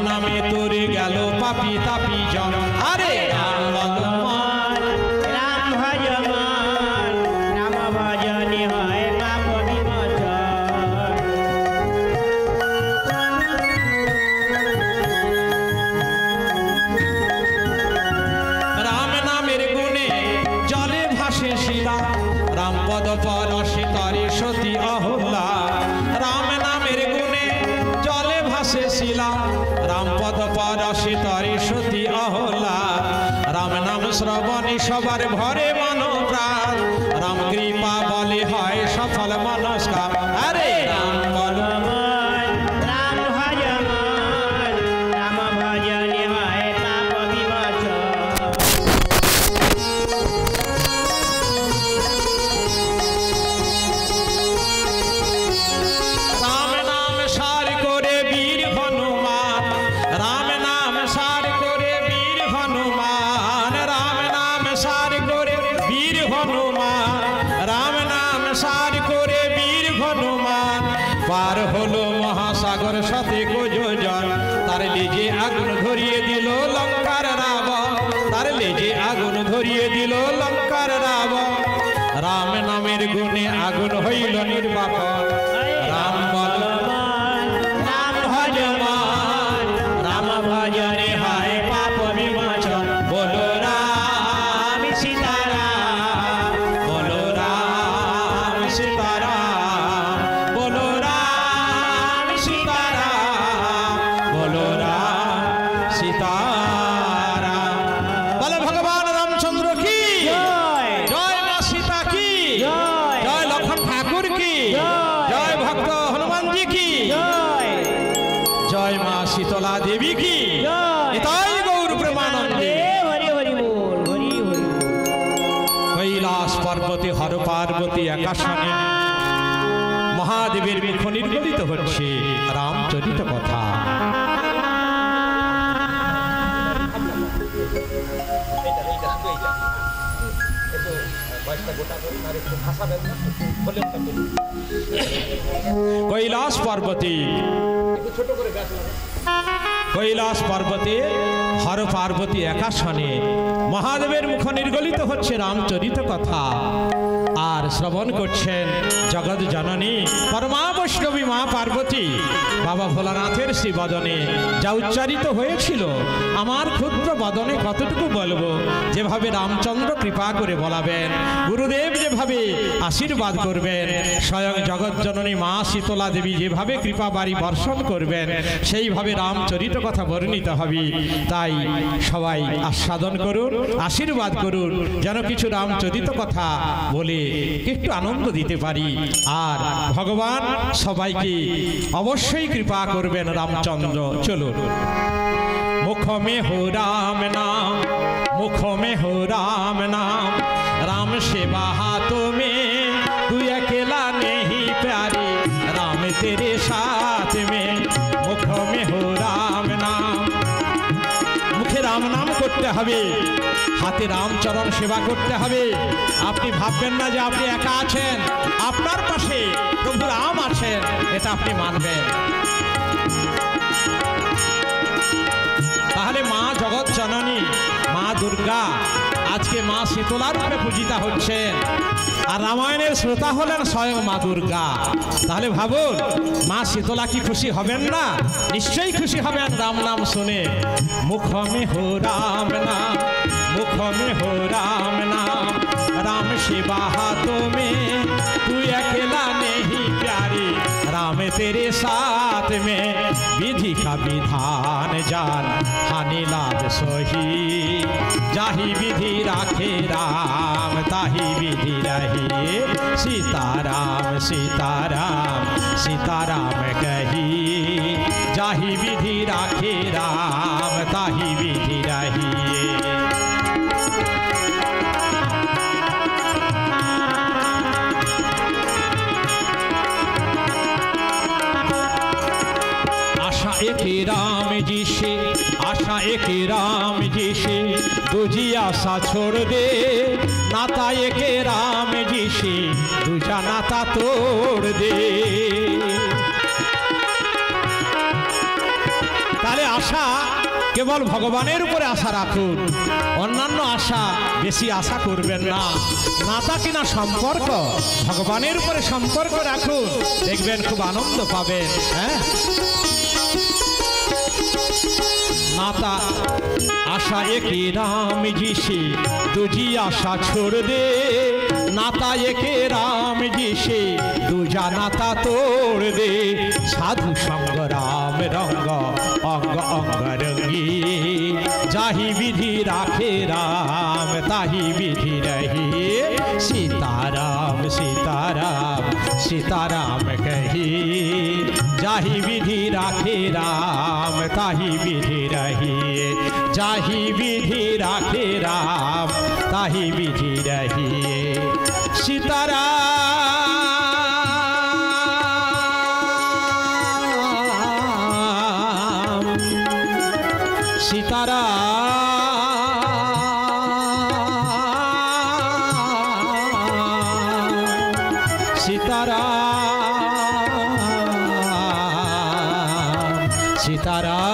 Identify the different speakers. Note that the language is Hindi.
Speaker 1: नामे तोरे गেল पापी तापी जन अरे राम बलमान
Speaker 2: राम भजमान राम भजने হয় পাপ বিমোচন
Speaker 1: राम नामेर गुणे जले भासे शिला राम पद परशे तरे सती अहल्ला राम नामेर गुणे जले भासे शिला राम पद परशे तरे सती अहल्ला राम नाम श्रवणे सबार भरे मन प्राण राम कृपा बले हय सफल मनस्कार अरे राम बलमान
Speaker 2: राम भजमान राम भजने হয় পাপ বিমোচন
Speaker 1: राम नाम सार करे वीर हनुमान राम नाम सार करे वीर हनुमान राम नाम सार करे वीर हनुमान राम नाम सार करे वीर हनुमान पार हलो महासागर साथे को योजन तार लेजे आগুন ধরিয়ে দিল লঙ্কার রাবণ तार लेजे आগুন ধরিয়ে দিল লঙ্কার রাবণ राम नामेर गुणे आগুন হইল নির্বাপন राम बलमान राम भजमान राम भजने হয় পাপ বিমোচন बोलो राम सीताराम बोलो राम सीताराम बोलो राम सीताराम बोलो राम सीताराम बोलो भगवान रामचंद्र की
Speaker 2: জয়
Speaker 1: जय मां सीता की
Speaker 2: जय
Speaker 1: जय लखन ठाकुर की जय भक्त हनुमान जी की
Speaker 2: জয়
Speaker 1: जय मां शीतला देवी की
Speaker 2: जय
Speaker 1: निताई गौर प्रेमानंदे
Speaker 2: হরি হরি বল হরি হরি
Speaker 1: कैलाश पर्वते हर पार्वती आकाशने महादेवेर मुख निर्गलित হচ্ছে रामचरित कथा कैलाश पर्वते কৈলাস पर्वते हर पार्वती आकाशने महादेवेर मुख निर्गलित হচ্ছে रामचरित कथा और श्रवण करছেন जगत जननी परमा वैष्णवी मा पार्वती बाबा भोलानाथेर श्री बदने जा उच्चारित হয়েছিল আমার ক্ষুদ্র বদনে কতটুকু বলবো যেভাবে রামচন্দ্র কৃপা করে বলাবেন গুরুদেব যেভাবে আশীর্বাদ করবেন স্বয়ং জগৎ জননী মা শীতলা দেবী যেভাবে কৃপা বাড়ি বর্ষণ করবেন সেইভাবে রামচরিত কথা বর্ণিত হবে তাই সবাই আস্বাদন করুন আশীর্বাদ করুন যেন কিছু রামচরিত কথা বলে একটু আনন্দ দিতে পারি আর ভগবান সবাইকে অবশ্যই কৃপা করবেন রামচন্দ্র চলুন मुख में हो राम नाम मुख में हो राम नाम राम सेवा हाथों में तू अकेला नहीं प्यारी राम तेरे साथ में मुख में हो राम नाम मुखे राम नाम करते हबे हाथे रामचरण सेवा करते हबे আপনি ভাববেন না যে আপনি একা আছেন আপনার পাশে প্রভু রাম আছেন এটা আপনি মানবেন তাহলে মা জগৎ জননী মা দুর্গা আজকে মা শীতলা রূপে পূজিতা হচ্ছেন আর রামায়ণের শ্রোতা হলেন স্বয়ং মা দুর্গা তাহলে ভাবুন মা শীতলা কি খুশি হবেন না নিশ্চয়ই খুশি হবেন রাম নাম শুনে মুখ মে হো রাম নাম मुख में हो राम नाम राम सेवा हाथों में तू अकेला नहीं प्यारी राम तेरे साथ में विधि का विधान जान हानि लाभ सोही जाही विधि राखे राम ताही विधि रही सीताराम सीताराम सीताराम कही जाही विधि राखे राम ताही विधि रही एक राम जी से आशा एक राम जी से दूजी आशा छोड़ दे नाता एक राम जी से दूजा नाता तोड़ दे তাহলে আশা কেবল ভগবানের উপরে আশা রাখুন, অন্যান্য আশা বেশি আশা করবেন না। নাতা কিনা সম্পর্ক, ভগবানের উপরে সম্পর্ক রাখুন, দেখবেন খুব আনন্দ পাবেন। হ্যাঁ, नाता आशा एक राम जी से दूजी आशा छोड़ दे, नाता एक राम जी से दूजा नाता तोड़ दे। साधु संग राम रंग अंग अंग रंगी, जाही विधि राखे राम ताही विधि रही। सीताराम सीताराम सीताराम कही, जाही विधि राखे राम ताही विधि रही। जाही विधि राखे राम ताही विधि रही। सीताराम सीताराम सीताराम सीताराम